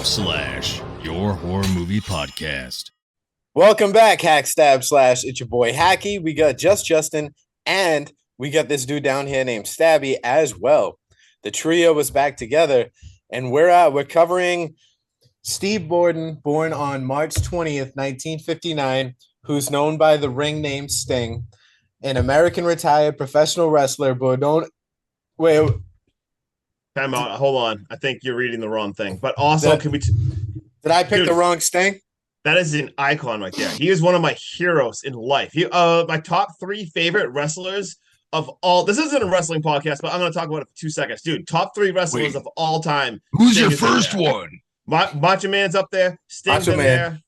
your horror movie podcast. Welcome back, Hack Stab Slash. It's your boy Hacky. We got Justin, and we got this dude down here named Stabby as well. The trio was back together, and we're covering Steve Borden, born on March 20th, 1959, who's known by the ring name Sting, an American retired professional wrestler. But don't wait. Time out. Hold on. I think you're reading the wrong thing. But also, did I pick the wrong Sting? That is an icon right there. He is one of my heroes in life. My top 3 favorite wrestlers of all. This isn't a wrestling podcast, but I'm going to talk about it for 2 seconds, dude. Top 3 wrestlers of all time. Who's your first one? Macho Man's up there. Sting's Macho in Man. there.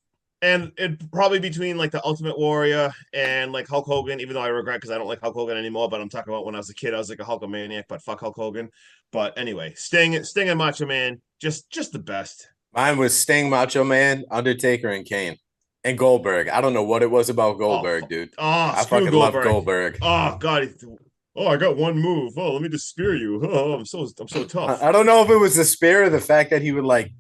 And it probably between like the Ultimate Warrior and like Hulk Hogan, even though I regret because I don't like Hulk Hogan anymore. But I'm talking about when I was a kid, I was like a Hulkamaniac, but fuck Hulk Hogan. But anyway, Sting and Macho Man, just the best. Mine was Sting, Macho Man, Undertaker, and Kane. And Goldberg. I don't know what it was about Goldberg, dude. I fucking love Goldberg. Oh, God. I got one move. Oh, let me just spear you. Oh, I'm so tough. I don't know if it was the spear or the fact that he would like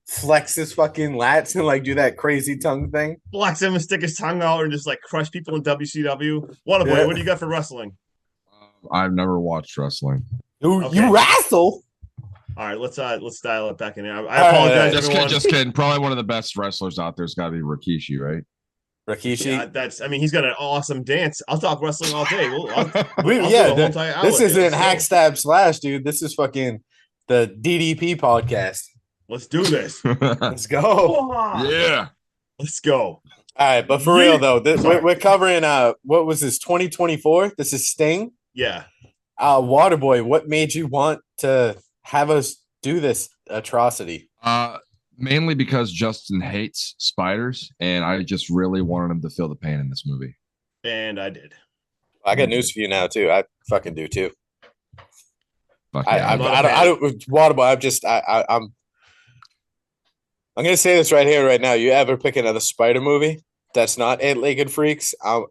flex his fucking lats and like do that crazy tongue thing. Flex him and stick his tongue out and just like crush people in WCW. What do you got for wrestling? I've never watched wrestling. You wrestle? All right, let's dial it back in here. I apologize. Just kidding. Probably one of the best wrestlers out there's got to be Rikishi, right? Rikishi. Yeah, he's got an awesome dance. I'll talk wrestling all day. This isn't Hack Stab Slash, dude. This is fucking the DDP podcast. Let's do this. Let's go. Yeah. Let's go. All right, but for real though, we're covering what was this 2024? This is Sting. Yeah. Waterboy, what made you want to have us do this atrocity? Mainly because Justin hates spiders, and I just really wanted him to feel the pain in this movie. And I did. I got news for you now too. I fucking do too. Waterboy. I'm gonna say this right here, right now. You ever pick another spider movie that's not Eight-Legged Freaks? I'm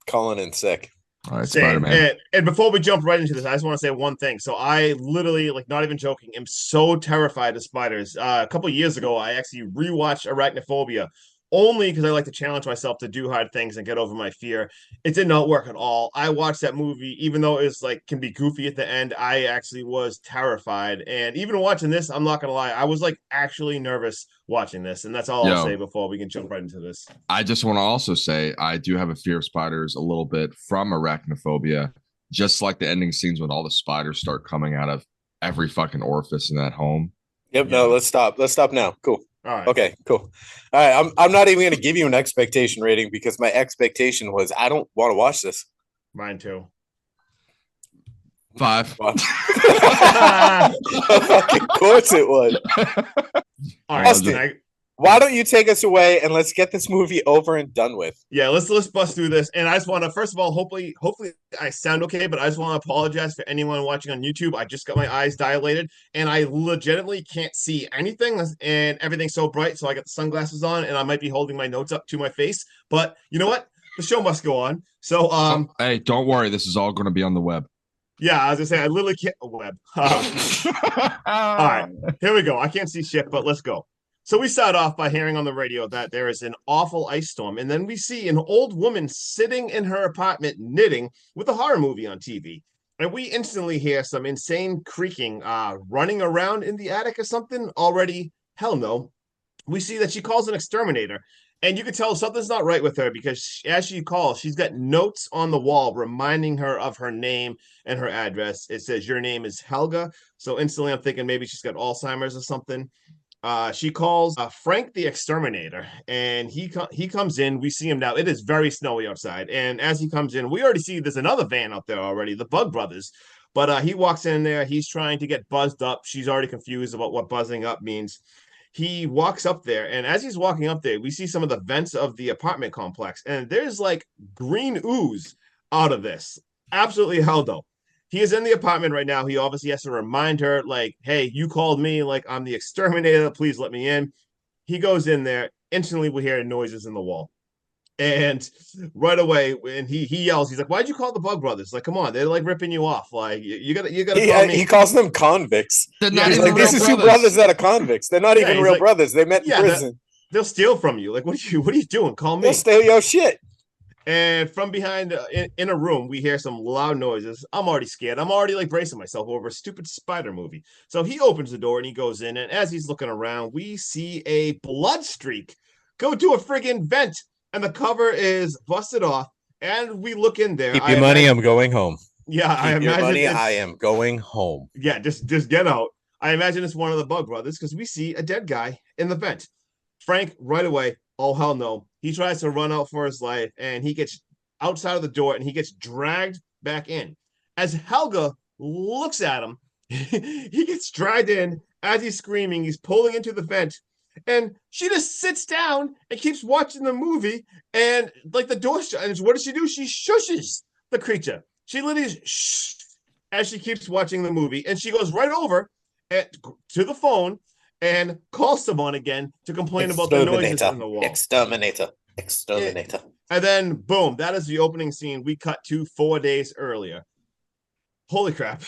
calling in sick. All right, Spider-Man. And before we jump right into this, I just want to say one thing. So I literally, like, not even joking, am so terrified of spiders. A couple years ago, I actually rewatched Arachnophobia only because I like to challenge myself to do hard things and get over my fear. It did not work at all. I watched that movie, even though it's like can be goofy at the end. I actually was terrified. And even watching this, I'm not gonna lie, I was like actually nervous watching this. And that's all I'll say before we can jump right into this. I just want to also say I do have a fear of spiders a little bit from Arachnophobia, just like the ending scenes when all the spiders start coming out of every fucking orifice in that home. Yep. No, let's stop. Let's stop now. Cool. All right. Okay, cool. All right, I'm not even going to give you an expectation rating because my expectation was I don't want to watch this. Mine too. 5. Of course it was. All right, Austin, why don't you take us away and let's get this movie over and done with? Yeah, let's bust through this. And I just want to, first of all, hopefully I sound okay, but I just want to apologize for anyone watching on YouTube. I just got my eyes dilated and I legitimately can't see anything and everything's so bright. So I got the sunglasses on and I might be holding my notes up to my face, but you know what? The show must go on. So, hey, don't worry. This is all going to be on the web. Yeah, I was gonna say I literally can't web. All right, here we go. I can't see shit, but let's go. So we start off by hearing on the radio that there is an awful ice storm, and then we see an old woman sitting in her apartment knitting with a horror movie on TV. And we instantly hear some insane creaking, running around in the attic or something. Already, hell no. We see that she calls an exterminator, and you can tell something's not right with her because as she calls, she's got notes on the wall reminding her of her name and her address. It says, "Your name is Helga." So instantly I'm thinking maybe she's got Alzheimer's or something. She calls Frank the exterminator, and he comes in. We see him now. It is very snowy outside, and as he comes in, we already see there's another van up there already, the Bug Brothers. But he walks in there. He's trying to get buzzed up. She's already confused about what buzzing up means. He walks up there, and as he's walking up there, we see some of the vents of the apartment complex, and there's like green ooze out of this. Absolutely hell no. He is in the apartment right now. He obviously has to remind her, like, hey, you called me, like, I'm the exterminator. Please let me in. He goes in there. Instantly, we hear noises in the wall. And right away, when he yells, he's like, "Why'd you call the Bug Brothers? Like, come on, they're like ripping you off. Like, you gotta call me." He calls them convicts. They're Yeah, not He's even like, real these are two brothers. brothers that are convicts. They're not Yeah, even he's real like, brothers. They met in yeah, prison. they'll steal from you. Like, what are you doing? Call me. They'll steal your shit. And from behind in a room, we hear some loud noises. I'm already scared. I'm already like bracing myself over a stupid spider movie. So he opens the door and he goes in. And as he's looking around, we see a blood streak go to a friggin' vent. And the cover is busted off. And we look in there. Keep your money. I'm going home. Yeah, I Keep your imagine money. it's, I am going home. yeah, just get out. I imagine it's one of the Bug Brothers because we see a dead guy in the vent. Frank, right away, oh hell no. He tries to run out for his life and he gets outside of the door and he gets dragged back in. As Helga looks at him, he gets dragged in as he's screaming. He's pulling into the vent and she just sits down and keeps watching the movie. And like the door shut, and what does she do? She shushes the creature. She literally shh as she keeps watching the movie, and she goes right over to the phone and calls someone again to complain about the noises in the wall. Exterminator. And then, boom, that is the opening scene. We cut to 4 days earlier. Holy crap.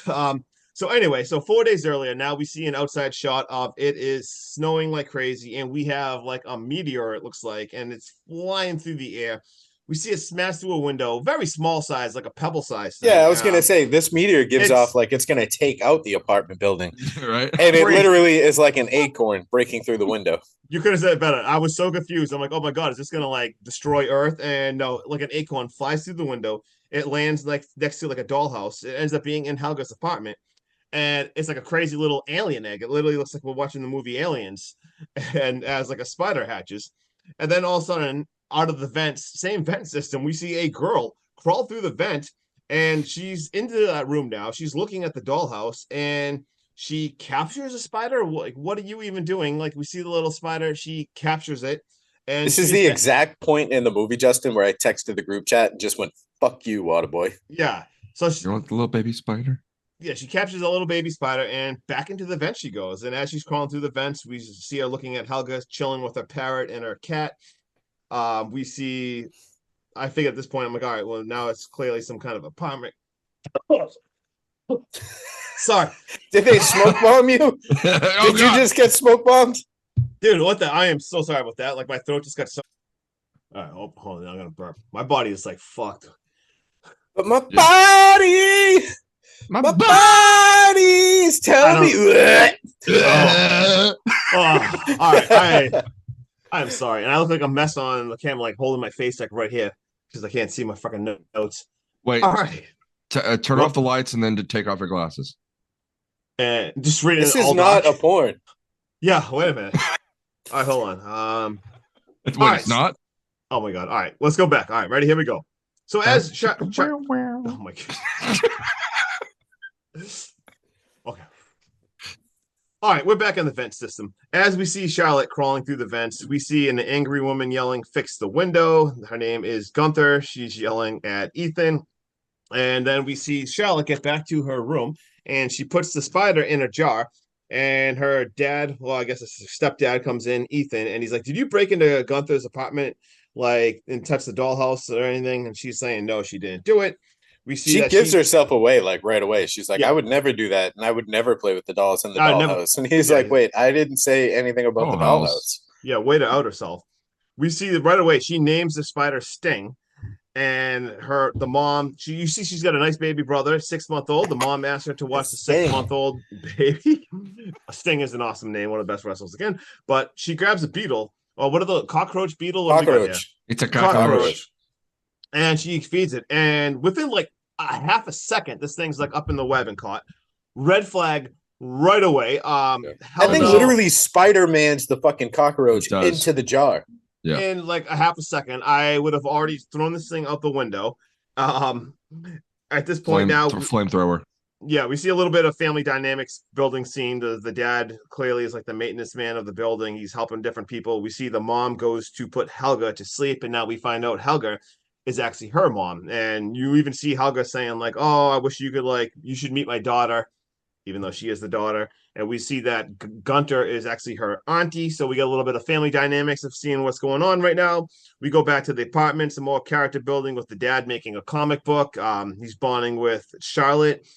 So anyway, so 4 days earlier, now we see an outside shot of it is snowing like crazy, and we have like a meteor, it looks like, and it's flying through the air. We see it smash through a window, very small size, like a pebble size thing. Yeah, I was gonna say this meteor gives off like it's gonna take out the apartment building, Right? and it literally is like an acorn breaking through the window. You could have said it better. I was so confused. I'm like, oh my god, is this gonna like destroy Earth? And no, like an acorn flies through the window. It lands like next to like a dollhouse. It ends up being in Helga's apartment, and it's like a crazy little alien egg. It literally looks like we're watching the movie Aliens, and as like a spider hatches, and then all of a sudden, out of the vents, same vent system, we see a girl crawl through the vent, and she's into that room now. She's looking at the dollhouse, and she captures a spider. Like, what are you even doing? Like, we see the little spider, she captures it. And this is the exact point in the movie, Justin, where I texted the group chat and just went, "Fuck you, Waterboy." Yeah. So You want the little baby spider? yeah, she captures a little baby spider and back into the vent she goes. And as she's crawling through the vents, we see her looking at Helga, chilling with her parrot and her cat. We see, I think at this point, I'm like, all right, well, now it's clearly some kind of apartment. Sorry. Did they smoke bomb you? Did you just get smoke bombed? Dude, what the? I am so sorry about that. Like, my throat just got so. All right, hold on. I'm going to burp. My body is like fucked. But my body's telling me. Oh, all right. I'm sorry. And I look like a mess on the camera, like holding my face like right here because I can't see my fucking notes. Wait. All right. Turn off the lights and then to take off your glasses. And just reading This is not a porn. Yeah, wait a minute. All right, hold on. Wait, right. it's not? Oh my god. All right, let's go back. All right, ready? Here we go. So as oh my god. Okay. All right, we're back in the vent system. As we see Charlotte crawling through the vents, we see an angry woman yelling, "Fix the window." Her name is Gunther. She's yelling at Ethan. And then we see Charlotte get back to her room, and she puts the spider in a jar. And her dad, well, I guess it's her stepdad, comes in, Ethan, and he's like, "Did you break into Gunther's apartment, like, and touch the dollhouse or anything?" And she's saying, "No, she didn't do it." We see she gives herself away like right away. She's like, Yeah. "I would never do that, and I would never play with the dolls in the I never- dollhouse." And he's Yeah. like, "Wait, I didn't say anything about the Dollhouse. dollhouse." Yeah, way to out herself. We see that right away. She names the spider Sting, and the mom. You see, she's got a nice baby brother, 6-month-old. The mom asked her to watch the Sting. 6-month-old baby. Sting is an awesome name, one of the best wrestlers again. But she grabs a beetle. Or what are the cockroach beetle? What do we got here? Cockroach. It's a Cockroach. And she feeds it, and within like a half a second, this thing's like up in the web and caught. Red flag right away. I think literally Spider-Man's the fucking cockroach It does. into the jar. Yeah. In like a half a second, I would have already thrown this thing out the window. At this point now, Flamethrower. yeah, we see a little bit of family dynamics building scene. The dad clearly is like the maintenance man of the building. He's helping different people. We see the mom goes to put Helga to sleep, and now we find out Helga is actually her mom. And you even see Helga saying like, "Oh, I wish you could you should meet my daughter." even though she is the daughter. And we see that Gunter is actually her auntie. So we get a little bit of family dynamics of seeing what's going on right now. We go back to the apartment, some more character building with the dad making a comic book. He's bonding with Charlotte.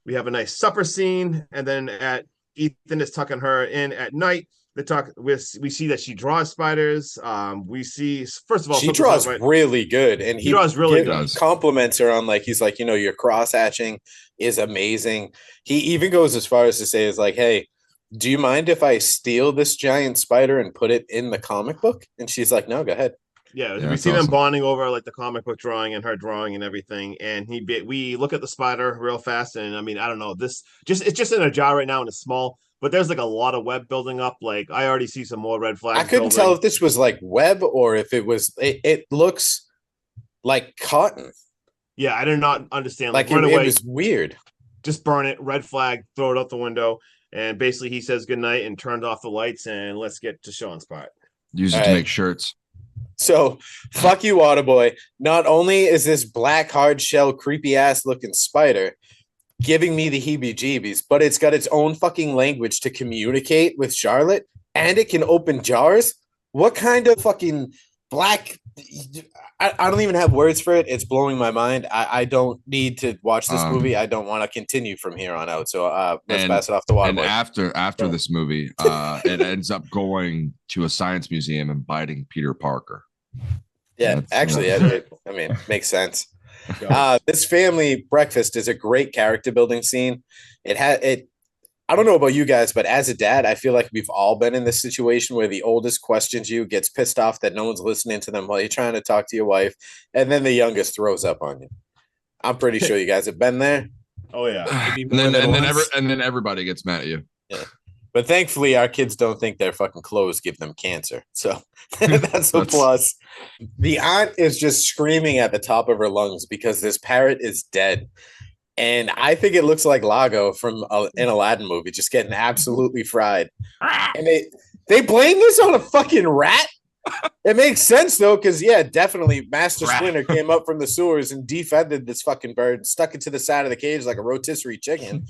We have a nice supper scene. And then Ethan is tucking her in at night. We see that she draws spiders. We see, first of all, she draws really good, and he draws really good. Compliments her on, like, he's like, your cross hatching is amazing. He even goes as far as to say, is like, hey, do you mind if I steal this giant spider and put it in the comic book? And she's like, no, go ahead. Yeah, we see them bonding over like the comic book drawing and her drawing and everything. And we look at the spider real fast, and I mean, I don't know, it's just in a jar right now and it's small. But there's like a lot of web building up. Like I already see some more red flags. I couldn't tell if this was like web or if it was. It looks like cotton. Yeah, I did not understand. Like it was weird. Just burn it. Red flag. Throw it out the window. And basically, he says goodnight and turns off the lights. And let's get to Sean's part. Use it to make shirts. So fuck you, Waterboy. Not only is this black hard shell creepy ass looking spider giving me the heebie-jeebies, but it's got its own fucking language to communicate with Charlotte, and it can open jars. What kind of fucking black... I don't even have words for it. It's blowing my mind. I don't need to watch this movie. I don't want to continue from here on out. So let's pass it off to Waterboy. And after this movie, it ends up going to a science museum and biting Peter Parker. Yeah, actually, I mean, makes sense. This family breakfast is a great character building scene. I don't know about you guys, but as a dad, I feel like we've all been in this situation where the oldest questions you, gets pissed off that no one's listening to them while you're trying to talk to your wife, and then the youngest throws up on you. I'm pretty sure you guys have been there. Oh yeah, and then everybody gets mad at you. Yeah. But thankfully, our kids don't think their fucking clothes give them cancer. So that's a plus. The aunt is just screaming at the top of her lungs because this parrot is dead. And I think it looks like Lago from an Aladdin movie, just getting absolutely fried. And they blame this on a fucking rat? It makes sense, though, because, yeah, definitely Master Splinter came up from the sewers and defended this fucking bird, stuck it to the side of the cage like a rotisserie chicken.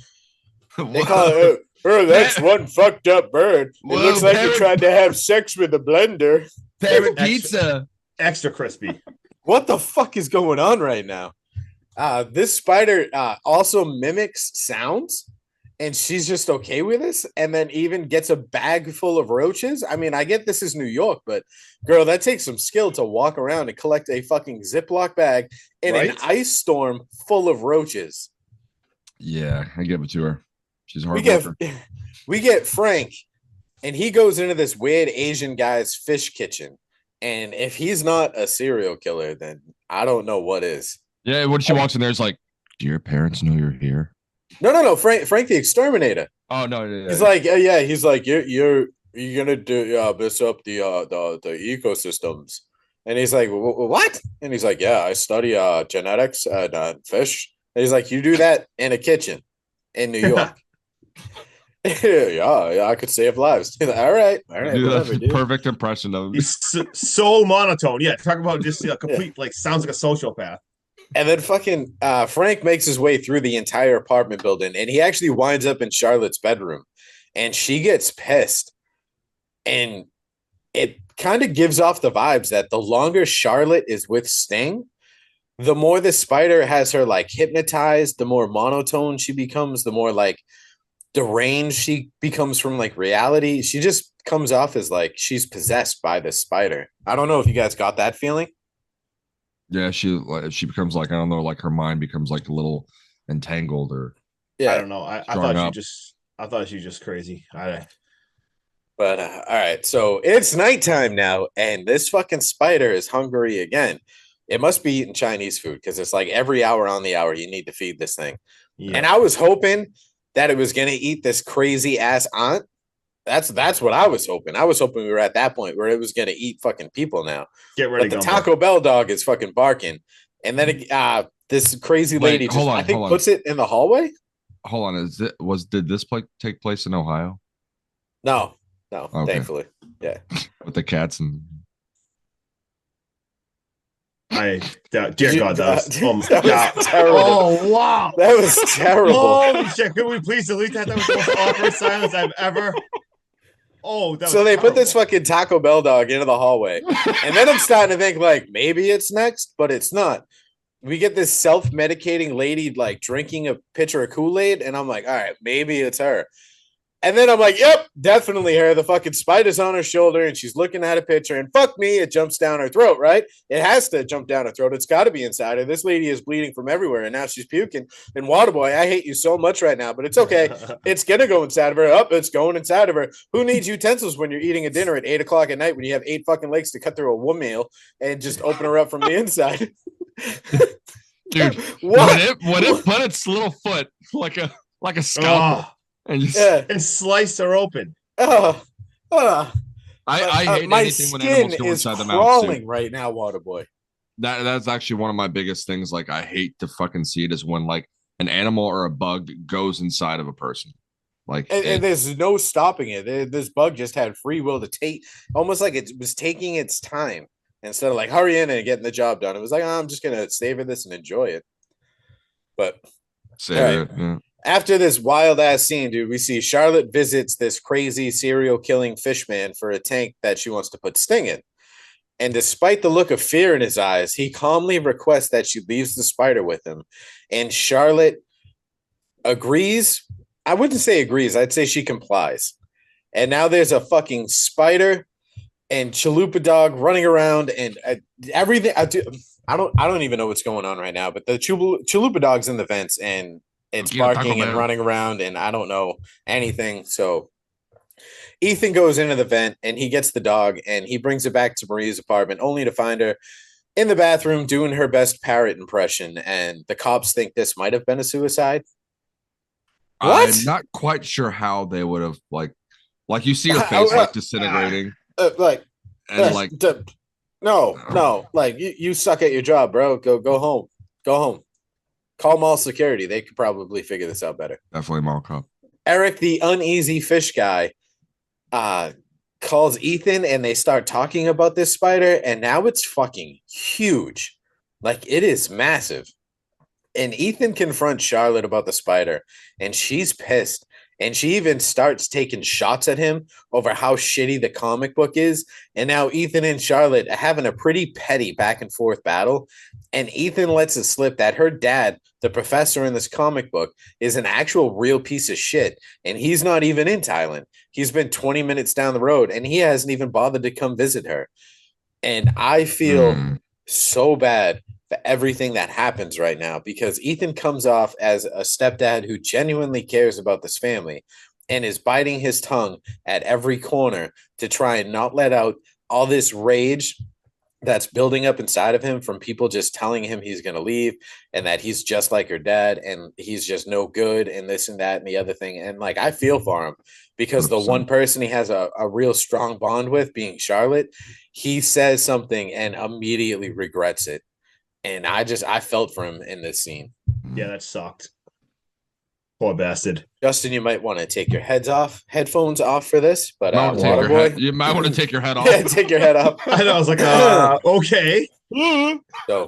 They call it, oh, that's one fucked up bird. It looks like he tried to have sex with a blender. Parrot pizza. Extra crispy. What the fuck is going on right now? This spider also mimics sounds, and she's just okay with this, and then even gets a bag full of roaches. I mean, I get this is New York, but girl, that takes some skill to walk around and collect a fucking Ziploc bag in an ice storm full of roaches. Yeah, I give it to her. She's hard worker. We get Frank, and he goes into this weird Asian guy's fish kitchen, and if he's not a serial killer, then I don't know what is. Yeah, when she walks in there, it's like, do your parents know you're here? No. Frank the exterminator. Oh no. He's like, yeah. He's like, you're gonna mess up the ecosystems, and he's like, what? And he's like, yeah, I study genetics and fish. And he's like, you do that in a kitchen in New York. yeah, I could save lives. Like, all right, whatever, dude. Perfect impression of him. He's so monotone. Yeah, talk about just a complete sounds like a sociopath. And then fucking Frank makes his way through the entire apartment building, and he actually winds up in Charlotte's bedroom, and she gets pissed. And it kind of gives off the vibes that the longer Charlotte is with Sting, the more the spider has her like hypnotized, the more monotone she becomes, the more like deranged she becomes from like reality. She just comes off as like she's possessed by this spider. I don't know if you guys got that feeling. Yeah, she becomes like, I don't know, like her mind becomes like a little entangled or I don't know. I thought she just crazy. But all right, so it's nighttime now, and this fucking spider is hungry again. It must be eating Chinese food because it's like every hour on the hour you need to feed this thing. Yeah. And I was hoping that it was gonna eat this crazy ass aunt. That's what I was hoping. I was hoping we were at that point where it was going to eat fucking people now. Get ready. But the Taco Bell dog is fucking barking. And then this crazy lady puts it in the hallway. Hold on. Did this take place in Ohio? No, okay. Thankfully. Yeah. With the cats and Dear God, that was that was terrible. Oh wow, That was terrible. Holy shit! Could we please delete that? That was the most awkward silence I've ever. Oh, that So was they terrible. put this fucking Taco Bell dog into the hallway, and then I'm starting to think like maybe it's next, but it's not. We get this self-medicating lady like drinking a pitcher of Kool-Aid, and I'm like, all right, maybe it's her. And then I'm like, yep, definitely her. The fucking spider's on her shoulder and she's looking at a picture, and fuck me, it jumps down her throat, right? It has to jump down her throat. It's got to be inside her. This lady is bleeding from everywhere, and now she's puking. And Waterboy, I hate you so much right now, but it's okay. It's going to go inside of her. Up, it's going inside of her. Who needs utensils when you're eating a dinner at 8 o'clock at night when you have 8 fucking legs to cut through a wood meal and just open her up from the inside? Dude, what? What if put its little foot like a scalpel and just and slice her open? I hate my anything when animals skin go is inside the mouth. crawling right now, Waterboy. That's actually one of my biggest things. Like, I hate to fucking see it is when like an animal or a bug goes inside of a person. Like, and there's no stopping it. This bug just had free will to take, almost like it was taking its time instead of like hurry in and getting the job done. It was like, oh, I'm just gonna savor this and enjoy it. But right. Yeah. After this wild ass scene, dude, we see Charlotte visits this crazy serial killing fish man for a tank that she wants to put Sting in. And despite the look of fear in his eyes, he calmly requests that she leaves the spider with him. And Charlotte agrees. I wouldn't say agrees. I'd say she complies. And now there's a fucking spider and chalupa dog running around and everything. I don't even know what's going on right now, but the chalupa dog's in the vents and it's barking and running around and I don't know anything. So Ethan goes into the vent and he gets the dog and he brings it back to Maria's apartment only to find her in the bathroom doing her best parrot impression. And the cops think this might have been a suicide. What? I'm not quite sure how they would have like you see her face like disintegrating. No, like you suck at your job, bro. Go home. Call mall security. They could probably figure this out better. Definitely mall cop. Eric, the uneasy fish guy, calls Ethan and they start talking about this spider, and now it's fucking huge. Like, it is massive. And Ethan confronts Charlotte about the spider, and she's pissed. And she even starts taking shots at him over how shitty the comic book is. And now Ethan and Charlotte are having a pretty petty back and forth battle. And Ethan lets it slip that her dad, the professor in this comic book, is an actual real piece of shit. And he's not even in Thailand. He's been 20 minutes down the road and he hasn't even bothered to come visit her. And I feel so bad for everything that happens right now because Ethan comes off as a stepdad who genuinely cares about this family and is biting his tongue at every corner to try and not let out all this rage that's building up inside of him from people just telling him he's going to leave and that he's just like her dad and he's just no good and this and that and the other thing. And like, I feel for him because 100%. The one person he has a real strong bond with being Charlotte, he says something and immediately regrets it. And I felt for him in this scene. Yeah, that sucked. Poor bastard. Justin, you might want to take your headphones off for this, but you might want to take your head off. Yeah, take your head off. I know. I was like, okay. So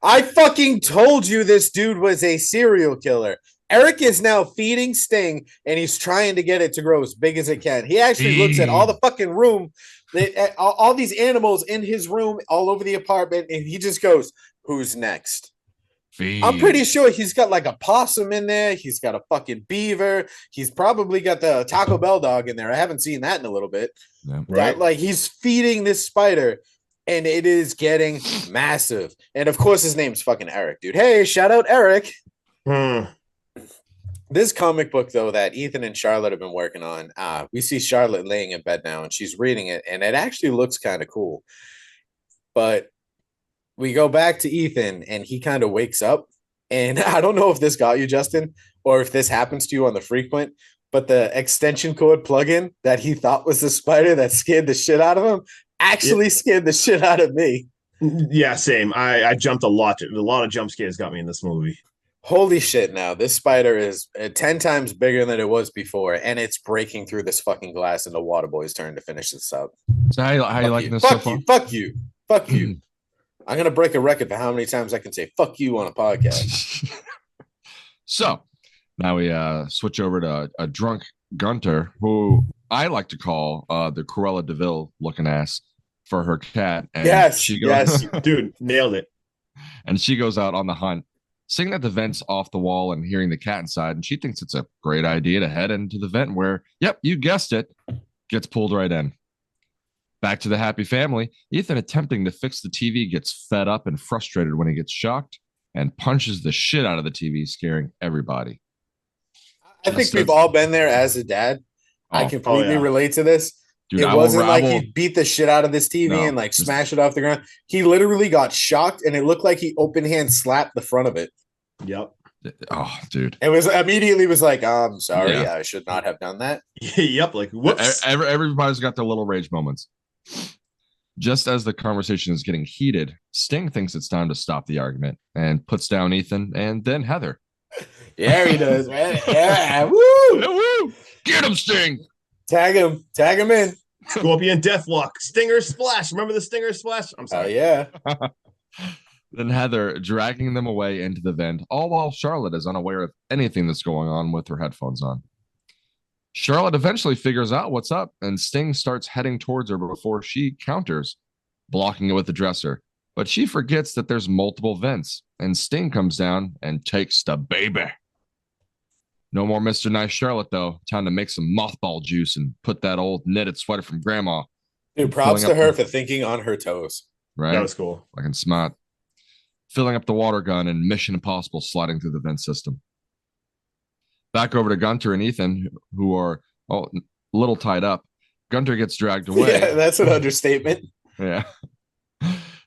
I fucking told you this dude was a serial killer. Eric is now feeding Sting, and he's trying to get it to grow as big as it can. He actually looks at all the fucking room, all these animals in his room, all over the apartment, and he just goes, "Who's next?" I'm pretty sure he's got like a possum in there. He's got a fucking beaver. He's probably got the Taco Bell dog in there. I haven't seen that in a little bit. Yeah, right? Like, he's feeding this spider, and it is getting massive. And of course, his name's fucking Eric, dude. Hey, shout out Eric. This comic book, though, that Ethan and Charlotte have been working on, we see Charlotte laying in bed now, and she's reading it, and it actually looks kind of cool. But we go back to Ethan, and he kind of wakes up, and I don't know if this got you, Justin, or if this happens to you on the frequent, but the extension cord plug-in that he thought was the spider that scared the shit out of him actually scared the shit out of me. Yeah, same. I jumped a lot. A lot of jump scares got me in this movie. Holy shit, now this spider is 10 times bigger than it was before, and it's breaking through this fucking glass, and the Waterboy's turn to finish this up. So how you liking this so far? Fuck you. I'm gonna break a record for how many times I can say "fuck you" on a podcast. So now we switch over to a drunk Gunter, who I like to call the Cruella DeVille looking ass for her cat. And Yes, yes. Dude, nailed it. And she goes out on the hunt, seeing that the vent's off the wall and hearing the cat inside. And she thinks it's a great idea to head into the vent where, yep, you guessed it, gets pulled right in. Back to the happy family, Ethan, attempting to fix the TV, gets fed up and frustrated when he gets shocked and punches the shit out of the TV, scaring everybody. I think we've all been there as a dad. I completely relate to this. Dude, it wasn't like he beat the shit out of this TV and like smash it off the ground. He literally got shocked, and it looked like he open hand slapped the front of it. Yep. Oh, dude. It was immediately was like, I'm sorry, I should not have done that. Yep. Like, whoops. Everybody's got their little rage moments. Just as the conversation is getting heated, Sting thinks it's time to stop the argument and puts down Ethan and then Heather. Yeah, he does, man. Yeah, woo! Woo! Get him, Sting! Tag him in. Scorpion Deathlock, Stinger Splash. Remember the Stinger Splash? I'm sorry. Yeah. Then Heather dragging them away into the vent, all while Charlotte is unaware of anything that's going on with her headphones on. Charlotte eventually figures out what's up, and Sting starts heading towards her before she counters, blocking it with the dresser. But she forgets that there's multiple vents, and Sting comes down and takes the baby. No more Mr. Nice Charlotte, though. Time to make some mothball juice and put that old knitted sweater from Grandma. Dude, props to her for thinking on her toes. Right? That was cool. Fucking smart. Filling up the water gun and Mission Impossible sliding through the vent system. Back over to Gunter and Ethan, who are a little tied up. Gunter gets dragged away. Yeah, that's an understatement. Yeah.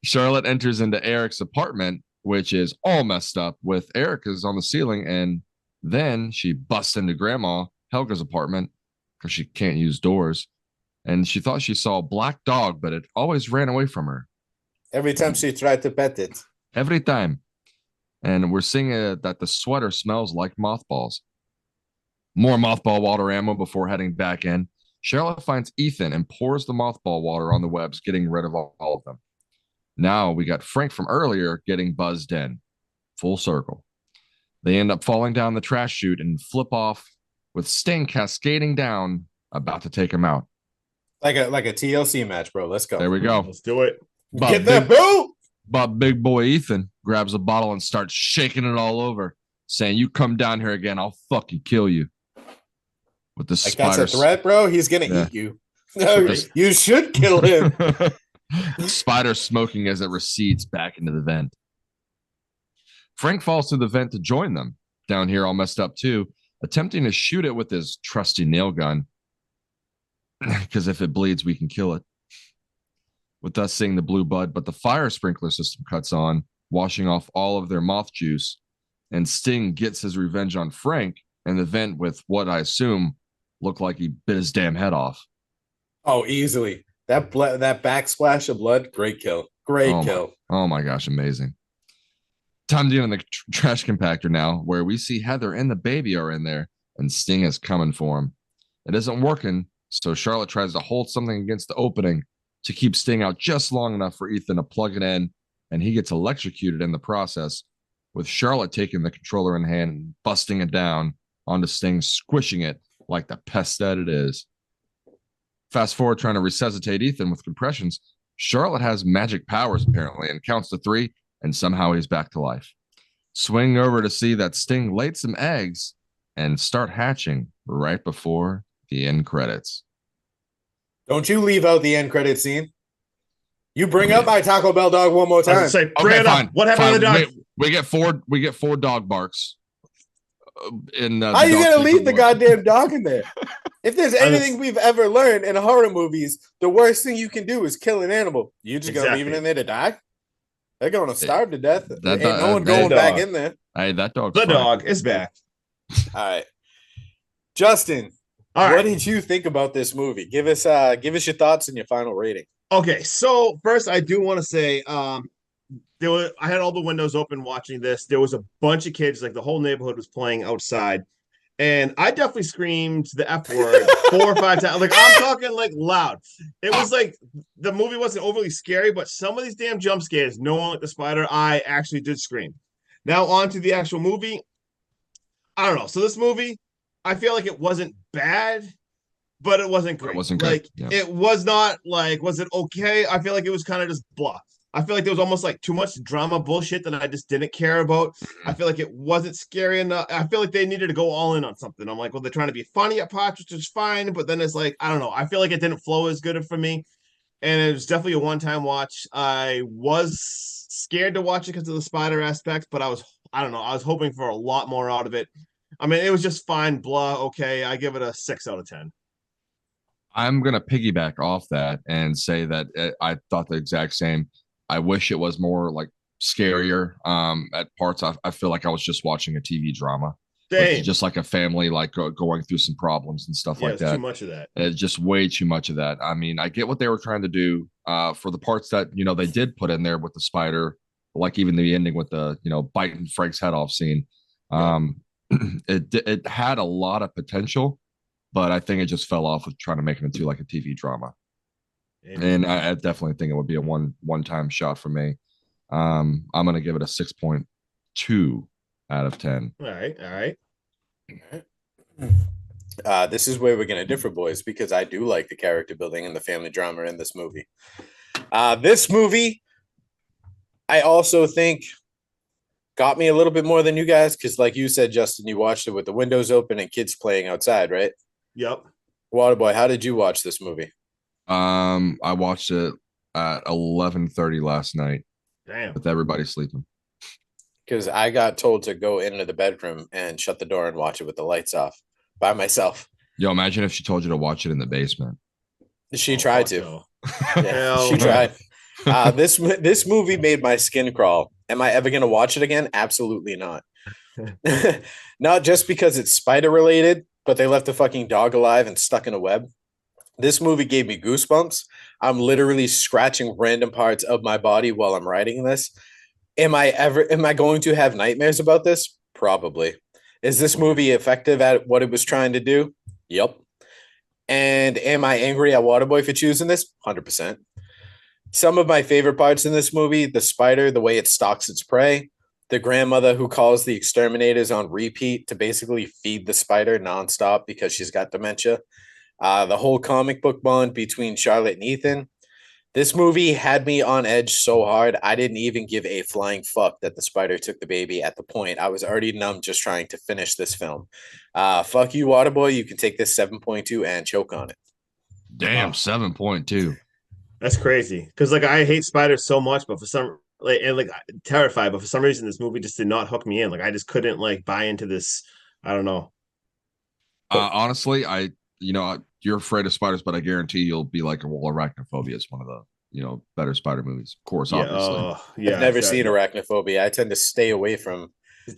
Charlotte enters into Eric's apartment, which is all messed up with Erica's on the ceiling, and then she busts into Grandma Helga's apartment because she can't use doors. And she thought she saw a black dog, but it always ran away from her. Every time she tried to pet it. Every time. And we're seeing that the sweater smells like mothballs. More mothball water ammo before heading back in. Charlotte finds Ethan and pours the mothball water on the webs, getting rid of all of them. Now we got Frank from earlier getting buzzed in. Full circle. They end up falling down the trash chute and flip off with Sting cascading down, about to take him out. Like a TLC match, bro. Let's go. There we go. Let's do it. Get that, bro. But big boy Ethan grabs a bottle and starts shaking it all over, saying, "You come down here again, I'll fucking kill you." With the spider. That's a threat, bro. He's gonna eat you. No, you should kill him. Spider smoking as it recedes back into the vent. Frank falls through the vent to join them. Down here, all messed up too, attempting to shoot it with his trusty nail gun. Because if it bleeds, we can kill it. With us seeing the blue bud, but the fire sprinkler system cuts on, washing off all of their moth juice. And Sting gets his revenge on Frank in the vent with what I assume looked like he bit his damn head off. Oh, easily. That backsplash of blood, great kill. Great kill. Oh my gosh, amazing. Time to get in the trash compactor now, where we see Heather and the baby are in there, and Sting is coming for him. It isn't working, so Charlotte tries to hold something against the opening to keep Sting out just long enough for Ethan to plug it in, and he gets electrocuted in the process, with Charlotte taking the controller in hand and busting it down onto Sting, squishing it like the pest that it is. Fast forward, trying to resuscitate Ethan with compressions. Charlotte has magic powers, apparently, and counts to 3, and somehow he's back to life. Swing over to see that Sting laid some eggs and start hatching right before the end credits. Don't you leave out the end credit scene. You bring up my Taco Bell dog one more time. Say, bring it up. What happened to the dog? We get 4 dog barks. How are you gonna leave the goddamn dog in there? If there's anything we've ever learned in horror movies, the worst thing you can do is kill an animal. You just gonna leave it in there to die? They're gonna starve to death. Ain't no one going back in there. Hey, that dog. The dog is back. All right, Justin. What did you think about this movie? Give us your thoughts and your final rating. Okay, so first I do want to say, I had all the windows open watching this. There was a bunch of kids, like the whole neighborhood was playing outside. And I definitely screamed the F word 4 or 5 times. Like, I'm talking like loud. It was like the movie wasn't overly scary, but some of these damn jump scares, no one like the spider, I actually did scream. Now on to the actual movie. I don't know. So this movie, I feel like it wasn't bad, but it wasn't great. It wasn't good. Like, Yeah. it was not like, was it okay? I feel like it was kind of just blah. I feel like there was almost like too much drama bullshit that I just didn't care about. I feel like it wasn't scary enough. I feel like they needed to go all in on something. I'm like, well, they're trying to be funny at parts, which is fine, but then it's like, I don't know. I feel like it didn't flow as good for me. And it was definitely a one-time watch. I was scared to watch it because of the spider aspect, but I don't know. I was hoping for a lot more out of it. I mean, it was just fine, blah, okay. I give it a 6 out of 10. I'm gonna piggyback off that and say that I thought the exact same. I wish it was more like scarier. At parts, I feel like I was just watching a TV drama. Dang. Just like a family, like going through some problems and stuff like that. Too much of that. It's just way too much of that. I mean, I get what they were trying to do for the parts that they did put in there with the spider, like even the ending with the biting Frank's head off scene. It had a lot of potential, but I think it just fell off with trying to make it into like a TV drama. And I definitely think it would be a one-time shot for me. I'm gonna give it a 6.2 out of 10. All right. This is where we're gonna differ, boys, because I do like the character building and the family drama in this movie. This movie, I also think, got me a little bit more than you guys, because like you said, Justin, you watched it with the windows open and kids playing outside, right? Yep. Waterboy, how did you watch this movie? I watched it at 11:30 last night. Damn. With everybody sleeping. Because I got told to go into the bedroom and shut the door and watch it with the lights off by myself. Yo, imagine if she told you to watch it in the basement. She tried to. No. Yeah, she tried. This movie made my skin crawl. Am I ever going to watch it again? Absolutely not. Not just because it's spider related, but they left a fucking dog alive and stuck in a web. This movie gave me goosebumps. I'm literally scratching random parts of my body while I'm writing this. Am I going to have nightmares about this? Probably. Is this movie effective at what it was trying to do? Yep. And am I angry at Waterboy for choosing this? 100%. Some of my favorite parts in this movie, the spider, the way it stalks its prey, the grandmother who calls the exterminators on repeat to basically feed the spider nonstop because she's got dementia. The whole comic book bond between Charlotte and Ethan. This movie had me on edge so hard, I didn't even give a flying fuck that the spider took the baby at the point. I was already numb just trying to finish this film. Fuck you, Waterboy. You can take this 7.2 and choke on it. Damn, 7.2. That's crazy. Because like I hate spiders so much, but for some terrified, but for some reason this movie just did not hook me in. Like I just couldn't like buy into this. I don't know. Honestly, you're afraid of spiders, but I guarantee you'll be like, well, Arachnophobia is one of the better spider movies. Of course, obviously. I've never seen Arachnophobia. I tend to stay away from.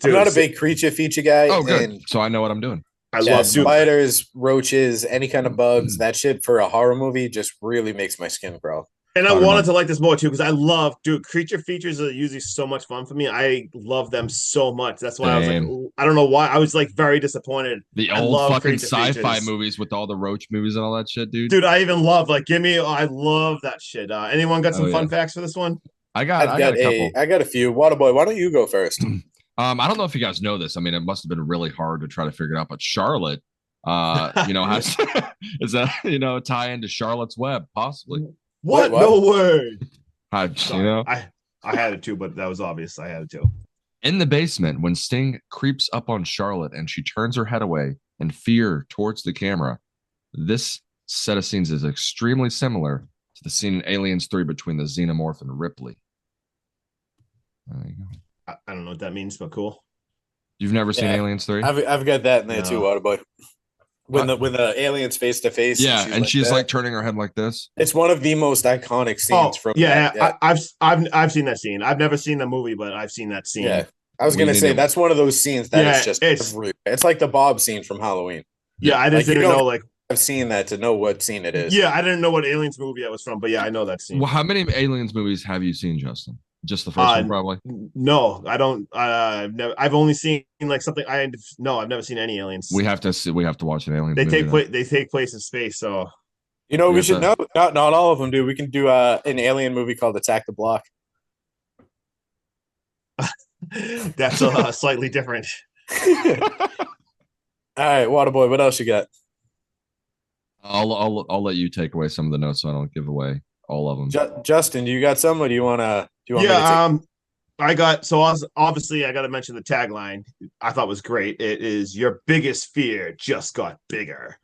I'm not a big creature feature guy. Oh, good. So I know what I'm doing. I love spiders, roaches, any kind of bugs. That shit for a horror movie just really makes my skin crawl. And I wanted to like this more too because I love, creature features are usually so much fun for me. I love them so much. That's why I was like, I don't know why. I was like very disappointed. The old fucking sci-fi movies with all the roach movies and all that shit, dude. Dude, I even love I love that shit. Anyone got some fun facts for this one? I got a couple. I got a few. Waterboy, why don't you go first? I don't know if you guys know this. I mean, it must have been really hard to try to figure it out, but Charlotte, has is that tie into Charlotte's Web, possibly. What? No way. I had it too, but that was obvious. I had it too. In the basement, when Sting creeps up on Charlotte and she turns her head away in fear towards the camera, this set of scenes is extremely similar to the scene in Aliens 3 between the xenomorph and Ripley. There you go. I don't know what that means, but cool. You've never seen Aliens 3? I've got that in there too, Waterboy. When the aliens face to face, she's like turning her head like this. It's one of the most iconic scenes from. I've seen that scene. I've never seen the movie, but I've seen that scene. Yeah, I was gonna say that's one of those scenes that is just it's like the Bob scene from Halloween. Yeah, I just didn't know I've seen that to know what scene it is. Yeah, I didn't know what Aliens movie that was from, but yeah, I know that scene. Well, how many Aliens movies have you seen, Justin? Just the first one, probably. No, I don't. I've only seen like something. I've never seen any aliens. We have to watch an alien. They take place in space. So You know, we should know. Not all of them do. We can do an alien movie called Attack the Block. that's slightly different. All right, Waterboy, what else you got? I'll let you take away some of the notes so I don't give away all of them. Justin, do you got some, or do you want to? I got obviously I got to mention the tagline. I thought was great. It is your biggest fear just got bigger.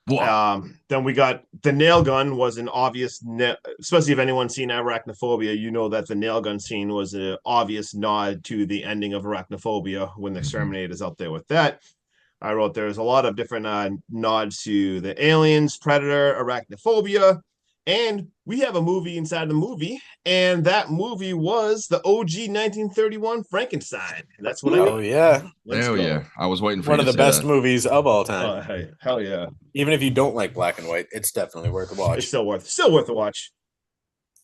Then we got the nail gun was an obvious, especially if anyone's seen Arachnophobia, you know that the nail gun scene was an obvious nod to the ending of Arachnophobia when the exterminator's out there with that. I wrote there's a lot of different nods to the aliens, Predator, Arachnophobia, and we have a movie inside the movie, and that movie was the OG 1931 Frankenstein. That's what I got. Oh yeah, yeah! I was waiting for one of the best movies of all time. Hey, hell yeah! Even if you don't like black and white, it's definitely worth a watch. It's still worth a watch.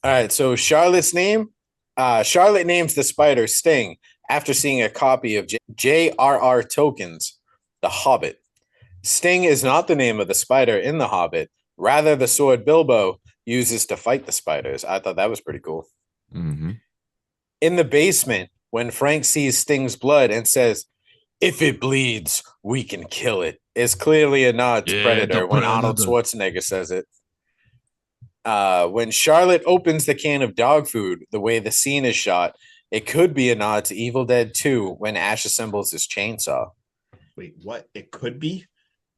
All right, so Charlotte names the spider Sting after seeing a copy of J.R.R. Tolkien's The Hobbit. Sting is not the name of the spider in The Hobbit, rather the sword Bilbo uses to fight the spiders. I thought that was pretty cool. Mm-hmm. In the basement, when Frank sees Sting's blood and says, "If it bleeds, we can kill it," is clearly a nod to Predator when Arnold Schwarzenegger says it. When Charlotte opens the can of dog food, the way the scene is shot, it could be a nod to Evil Dead 2 when Ash assembles his chainsaw. Wait, what? It could be?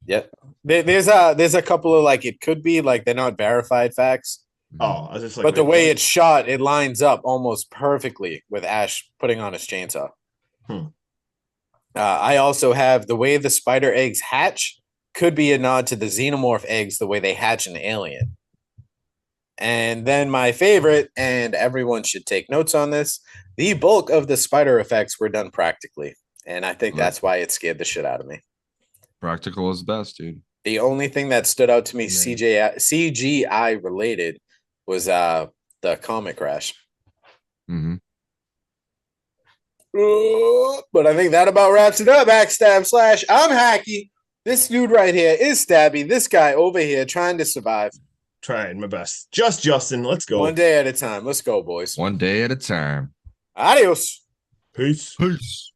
Yep. There's a couple of like it could be like they're not verified facts. Oh, I was just like, but the way it's shot, it lines up almost perfectly with Ash putting on his chainsaw. I also have the way the spider eggs hatch could be a nod to the xenomorph eggs, the way they hatch an alien. And then my favorite, and everyone should take notes on this, the bulk of the spider effects were done practically. And I think that's why it scared the shit out of me. Practical is best, dude. The only thing that stood out to me CGI related was the comet crash. Mm-hmm. But I think that about wraps it up. Backstab / I'm Hacky. This dude right here is Stabby. This guy over here trying to survive. Trying my best. Just Justin, let's go. One day at a time. Let's go, boys. One day at a time. Adios. Peace. Peace.